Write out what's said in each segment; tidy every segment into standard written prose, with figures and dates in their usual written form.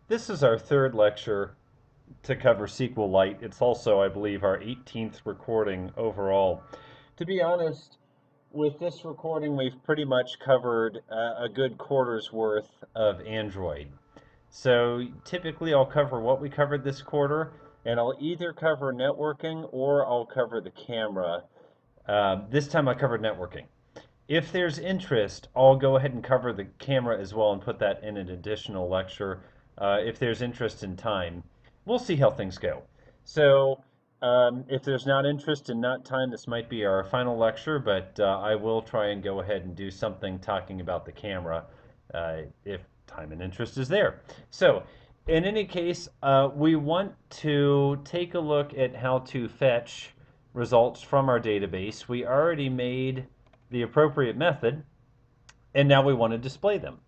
This is our third lecture to cover SQLite. It's also, I believe, our 18th recording overall. To be honest, with this recording, we've pretty much covered a good quarter's worth of Android. So typically I'll cover what we covered this quarter, and I'll either cover networking or I'll cover the camera. This time I covered networking. If there's interest, I'll go ahead and cover the camera as well and put that in an additional lecture if there's interest in time. We'll see how things go. So if there's not interest and not time, this might be our final lecture, but I will try and go ahead and do something talking about the camera if time and interest is there. So in any case, we want to take a look at how to fetch results from our database. We already made the appropriate method, and now we want to display them.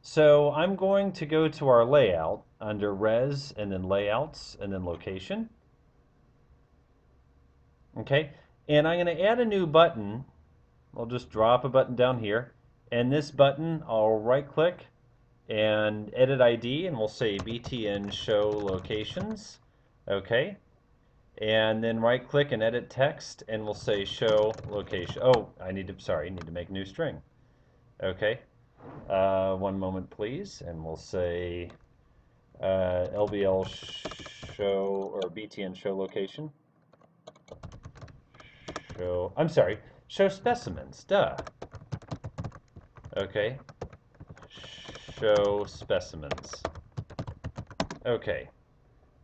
So I'm going to go to our layout under Res and then Layouts and then Location. Okay, and I'm going to add a new button. I'll just drop a button down here, and this button I'll right click and edit ID, and we'll say BTN show locations. Okay, and then right click and edit text, and we'll say show location. Oh, I need to make new string. Okay, one moment please, and we'll say LBL show or BTN show location. Show specimens, duh. Okay, show specimens. Okay,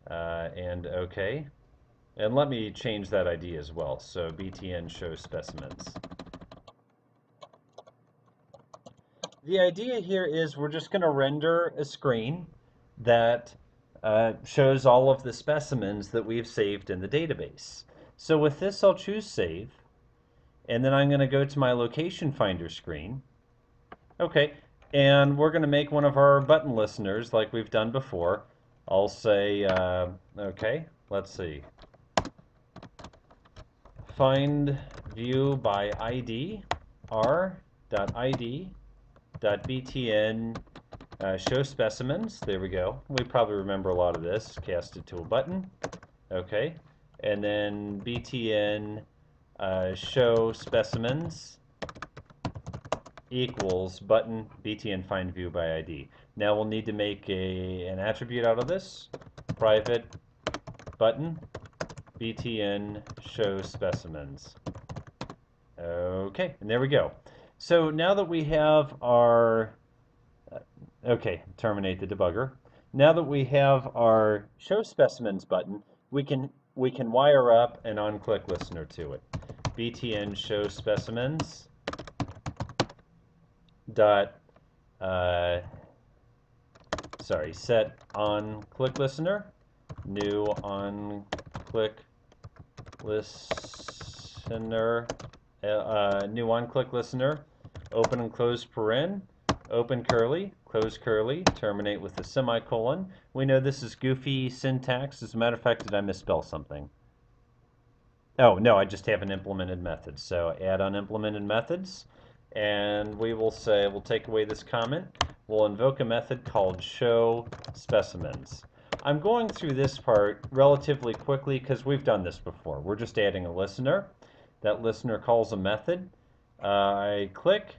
and okay. And let me change that ID as well. So BTN show specimens. The idea here is we're just going to render a screen that shows all of the specimens that we've saved in the database. So with this, I'll choose Save, and then I'm going to go to my Location Finder screen. Okay, and we're going to make one of our button listeners like we've done before. I'll say, okay, let's see. Find view by ID, r.id.btn show specimens. There we go. We probably remember a lot of this. Cast it to a button. Okay. And then btn show specimens equals button btn find view by ID. Now we'll need to make an attribute out of this. Private button btn show specimens. Okay, and there we go. So now that we have our okay, terminate the debugger. Now that we have our show specimens button, we can wire up an on-click listener to it. btn show specimens dot set on click listener, new on click listener, new on click listener, open and close paren, open curly, close curly, terminate with a semicolon. We know this is goofy syntax. As a matter of fact, did I misspell something? Oh, no, I just haven't implemented methods. So add on implemented methods, and we will say, we'll take away this comment. We'll invoke a method called show specimens. I'm going through this part relatively quickly because we've done this before. We're just adding a listener. That listener calls a method. I click,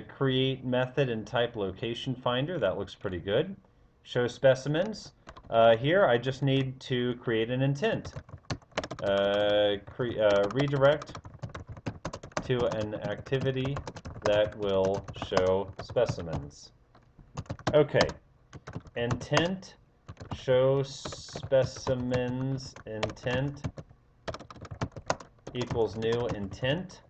create method and type location finder. That looks pretty good. Show specimens. Here I just need to create an intent. Redirect to an activity that will show specimens. Okay, intent show specimens intent equals new intent.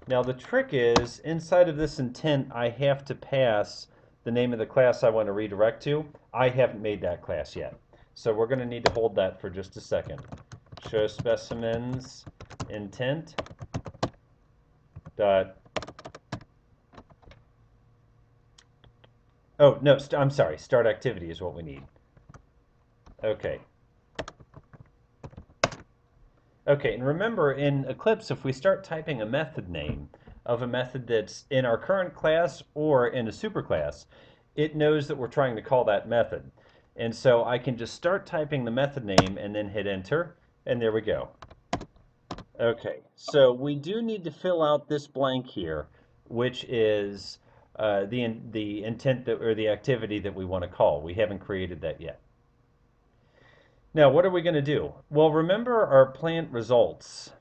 Now the trick is, inside of this intent, I have to pass the name of the class I want to redirect to. I haven't made that class yet. So we're going to need to hold that for just a second. Show specimens intent dot. Oh, no, I'm sorry. Start activity is what we need. Okay. Okay, and remember in Eclipse, if we start typing a method name of a method that's in our current class or in a superclass, it knows that we're trying to call that method. And so I can just start typing the method name and then hit enter, and there we go. Okay, so we do need to fill out this blank here, which is the intent that, or the activity that we want to call. We haven't created that yet. Now, what are we going to do? Well, remember our plant results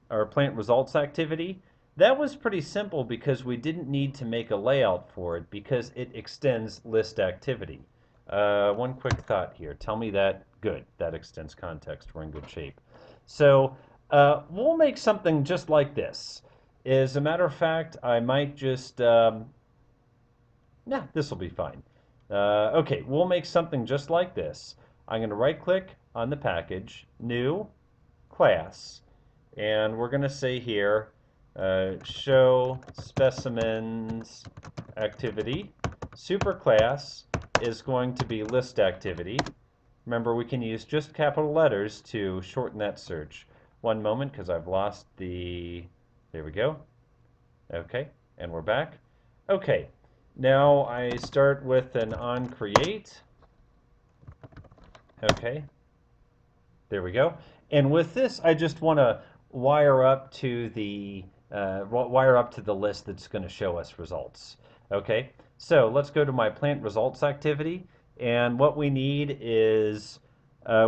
activity? That was pretty simple because we didn't need to make a layout for it because it extends list activity. One quick thought here. Tell me that, good, that extends context. We're in good shape. So we'll make something just like this. As a matter of fact, I might just, this will be fine. Okay, we'll make something just like this. I'm going to right click on the package, new, class, and we're going to say here, show specimens activity. Superclass is going to be list activity. Remember, we can use just capital letters to shorten that search. One moment, because I've lost the, there we go. Okay, and we're back. Okay, now I start with an on create. Okay, there we go. And with this, I just want to wire up to the list that's going to show us results. Okay, so let's go to my plant results activity, and what we need is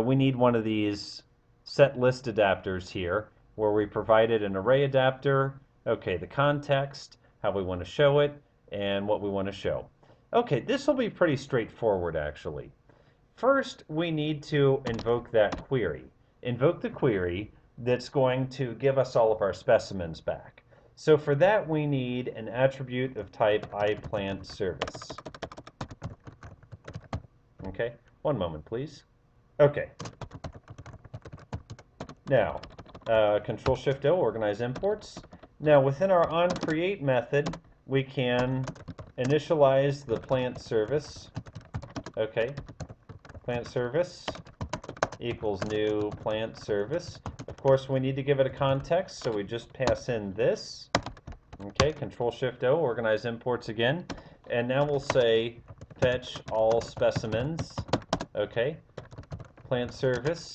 we need one of these set list adapters here, where we provided an array adapter. Okay, the context, how we want to show it, and what we want to show. Okay, this will be pretty straightforward actually. First, we need to invoke that query. Invoke the query that's going to give us all of our specimens back. So for that, we need an attribute of type iPlantService. Okay, one moment, please. Okay. Now, Control-Shift-O, organize imports. Now, within our onCreate method, we can initialize the plant service. Okay. Plant service equals new plant service. Of course, we need to give it a context, so we just pass in this. Okay, Control-Shift-O, organize imports again. And now we'll say fetch all specimens. Okay, plant service,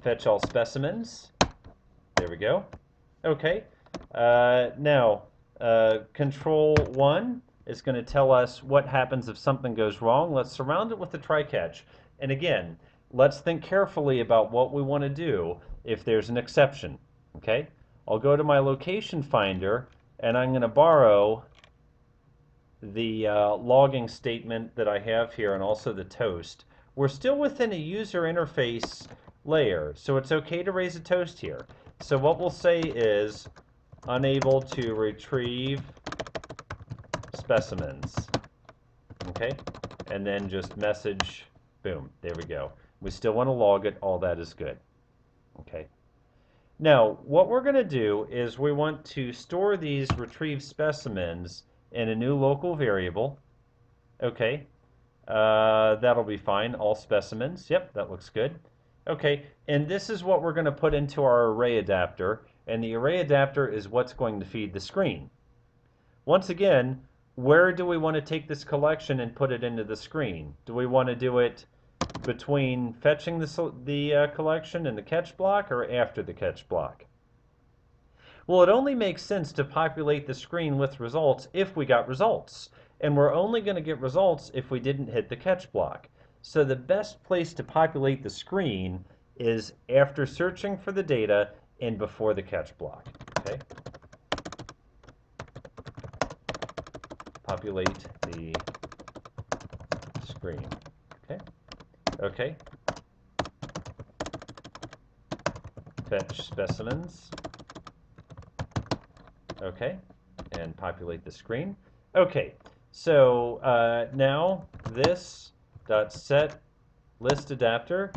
fetch all specimens. There we go. Okay, now Control 1 is going to tell us what happens if something goes wrong. Let's surround it with the try-catch. And again, let's think carefully about what we want to do if there's an exception. Okay? I'll go to my location finder, and I'm going to borrow the logging statement that I have here and also the toast. We're still within a user interface layer, so it's okay to raise a toast here. So what we'll say is unable to retrieve specimens. Okay, and then just message, boom, there we go. We still want to log it, all that is good. Okay, now what we're going to do is we want to store these retrieved specimens in a new local variable. Okay, that'll be fine, all specimens, yep, that looks good. Okay, and this is what we're going to put into our array adapter, and the array adapter is what's going to feed the screen. Once again, where do we want to take this collection and put it into the screen? Do we want to do it between fetching the collection and the catch block, or after the catch block? Well, it only makes sense to populate the screen with results if we got results. And we're only going to get results if we didn't hit the catch block. So the best place to populate the screen is after searching for the data and before the catch block. Okay? Populate the screen. Okay? Okay. Fetch specimens. Okay. And populate the screen. Okay. So now this dot set list adapter,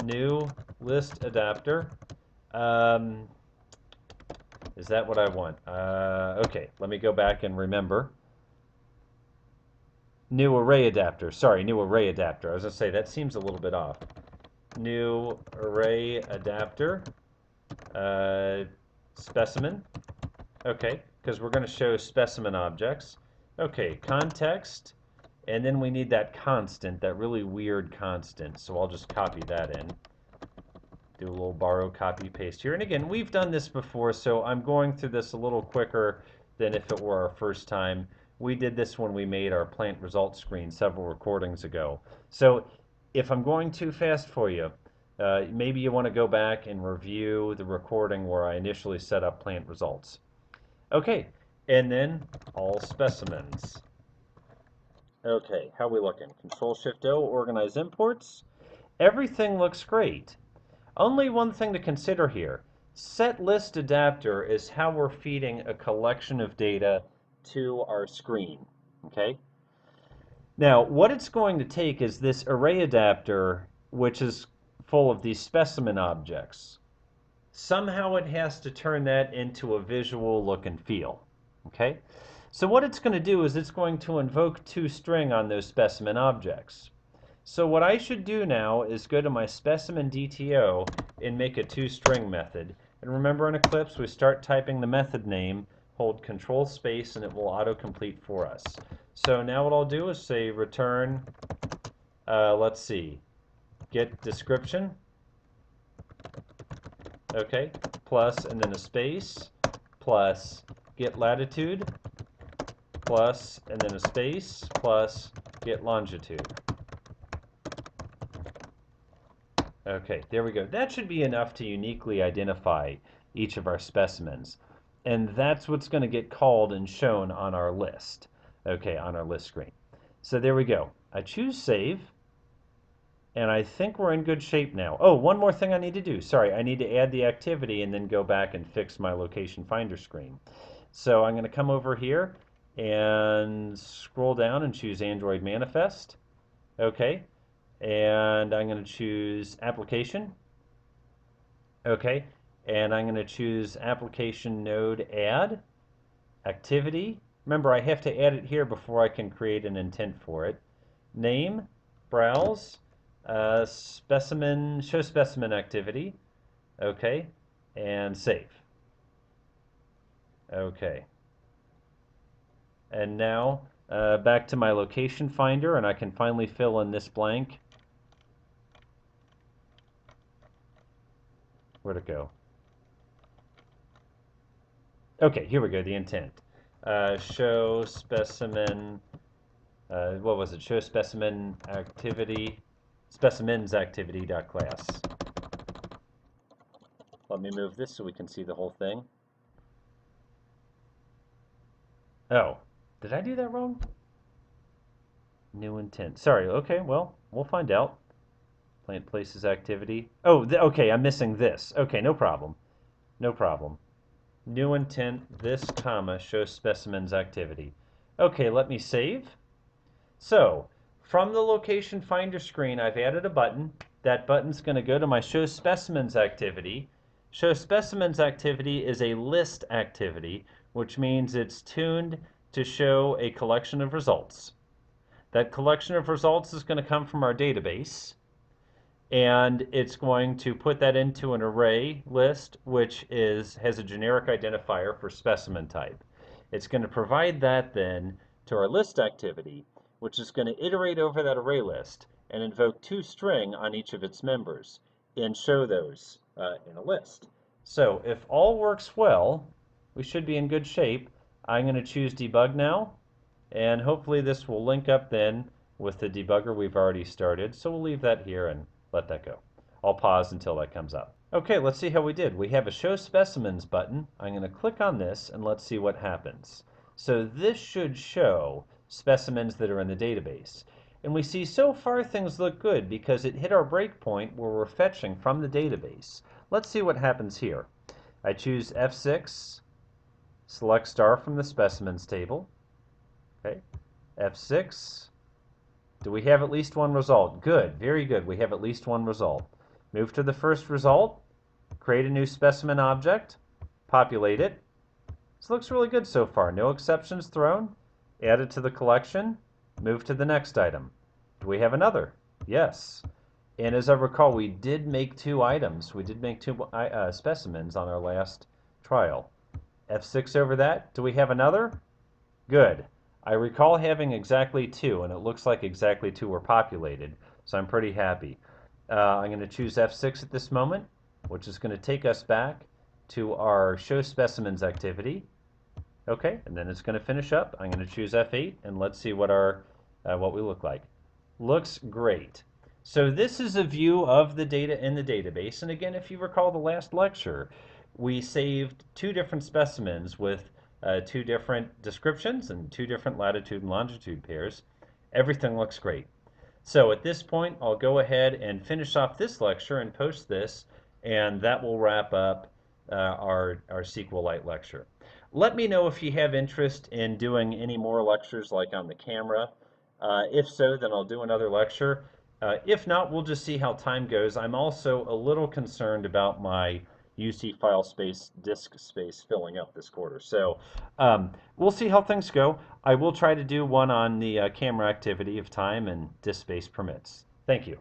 new list adapter. Is that what I want? Okay. Let me go back and remember. New array adapter. Sorry, new array adapter. I was going to say, that seems a little bit off. New array adapter. Specimen. Okay. because we're going to show specimen objects. Okay, context, and then we need that constant, that really weird constant. So I'll just copy that in. Do a little borrow, copy, paste here. And again, we've done this before, so I'm going through this a little quicker than if it were our first time. We did this when we made our plant results screen several recordings ago. So if I'm going too fast for you, maybe you want to go back and review the recording where I initially set up plant results. Okay, and then all specimens. Okay, how are we looking? Control-Shift-O, organize imports. Everything looks great. Only one thing to consider here. SetList adapter is how we're feeding a collection of data to our screen. Okay? Now, what it's going to take is this array adapter, which is full of these specimen objects. Somehow it has to turn that into a visual look and feel. Okay? So what it's going to do is it's going to invoke toString on those specimen objects. So what I should do now is go to my specimen DTO and make a toString method. And remember in Eclipse, we start typing the method name, hold Control Space, and it will autocomplete for us. So now what I'll do is say return, let's see, get description, okay, plus, and then a space, plus get latitude, plus, and then a space, plus get longitude. Okay, there we go. That should be enough to uniquely identify each of our specimens. And that's what's going to get called and shown on our list. Okay, on our list screen. So there we go. I choose save. And I think we're in good shape now. Oh, one more thing I need to do. Sorry, I need to add the activity and then go back and fix my location finder screen. So I'm going to come over here and scroll down and choose Android Manifest. Okay. And I'm going to choose application. Okay, and I'm going to choose application node add activity. Remember, I have to add it here before I can create an intent for it. Name, browse, specimen, show specimen activity. Okay, and save. Okay. And now back to my location finder, and I can finally fill in this blank. Where'd it go? Okay, here we go, the intent. Show specimen, what was it? Show specimen activity, specimens activity.class. Let me move this so we can see the whole thing. Oh, did I do that wrong? New intent. Sorry, okay, well, we'll find out. Plant places activity. Oh, okay, I'm missing this. Okay, no problem. No problem. New intent, this comma, show specimens activity. Okay, let me save. So, from the location finder screen, I've added a button. That button's going to go to my show specimens activity. Show specimens activity is a list activity, which means it's tuned to show a collection of results. That collection of results is going to come from our database. And it's going to put that into an array list, which has a generic identifier for specimen type. It's going to provide that then to our list activity, which is going to iterate over that array list and invoke toString on each of its members and show those in a list. So if all works well, we should be in good shape. I'm going to choose debug now, and hopefully this will link up then with the debugger we've already started. So we'll leave that here and let that go. I'll pause until that comes up. Okay, let's see how we did. We have a Show Specimens button. I'm going to click on this and let's see what happens. So this should show specimens that are in the database. And we see so far things look good because it hit our breakpoint where we're fetching from the database. Let's see what happens here. I choose F6, select star from the specimens table. Okay, F6. Do we have at least one result? Good, very good. We have at least one result. Move to the first result, create a new specimen object, populate it. This looks really good so far. No exceptions thrown. Add it to the collection. Move to the next item. Do we have another? Yes. And as I recall, we did make two items. We did make two specimens on our last trial. F6 over that. Do we have another? Good. I recall having exactly 2, and it looks like exactly 2 were populated, so I'm pretty happy. I'm going to choose F6 at this moment, which is going to take us back to our show specimens activity. Okay, and then it's going to finish up. I'm going to choose F8, and let's see what what we look like. Looks great. So this is a view of the data in the database. And again, if you recall the last lecture, we saved 2 different specimens with 2 different descriptions and 2 different latitude and longitude pairs. Everything looks great. So at this point, I'll go ahead and finish off this lecture and post this, and that will wrap up our SQLite lecture. Let me know if you have interest in doing any more lectures like on the camera. If so, then I'll do another lecture. If not, we'll just see how time goes. I'm also a little concerned about my UC file space, disk space filling up this quarter. So we'll see how things go. I will try to do one on the camera activity if time and disk space permits. Thank you.